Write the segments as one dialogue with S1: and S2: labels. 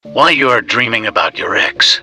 S1: Why you are dreaming about your ex.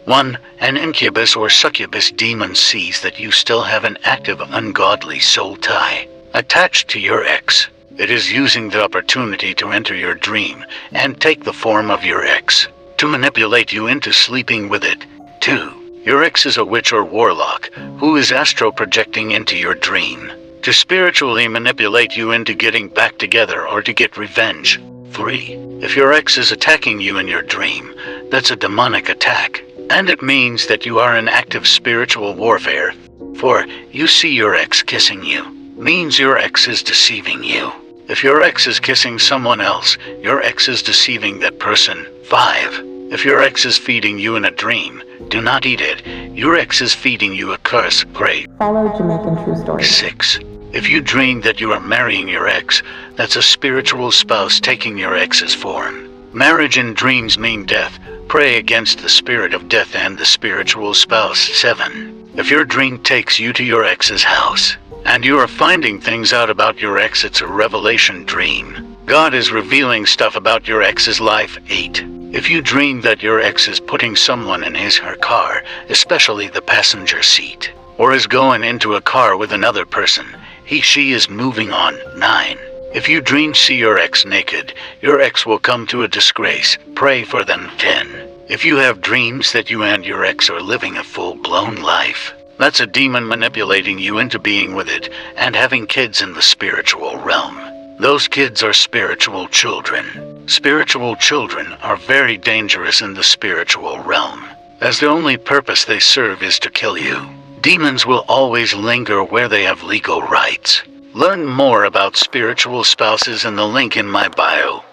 S1: 1. An incubus or succubus demon sees that you still have an active ungodly soul tie attached to your ex. It is using the opportunity to enter your dream and take the form of your ex to manipulate you into sleeping with it. 2. Your ex is a witch or warlock who is astral projecting into your dream to spiritually manipulate you into getting back together or to get revenge. 3. If your ex is attacking you in your dream, that's a demonic attack, and it means that you are in active spiritual warfare. 4. You see your ex kissing you, means your ex is deceiving you. If your ex is kissing someone else, your ex is deceiving that person. 5. If your ex is feeding you in a dream, do not eat it. Your ex is feeding you a curse. Pray.
S2: Follow Jamaican True Stories.
S1: 6. If you dream that you are marrying your ex, that's a spiritual spouse taking your ex's form. Marriage in dreams mean death. Pray against the spirit of death and the spiritual spouse. 7. If your dream takes you to your ex's house, and you are finding things out about your ex, it's a revelation dream. God is revealing stuff about your ex's life. 8. If you dream that your ex is putting someone in her car, especially the passenger seat, or is going into a car with another person, she is moving on. 9. If you see your ex naked, your ex will come to a disgrace. Pray for them. 10. If you have dreams that you and your ex are living a full-blown life, that's a demon manipulating you into being with it and having kids in the spiritual realm. Those kids are spiritual children. Spiritual children are very dangerous in the spiritual realm, as the only purpose they serve is to kill you. Demons will always linger where they have legal rights. Learn more about spiritual spouses in the link in my bio.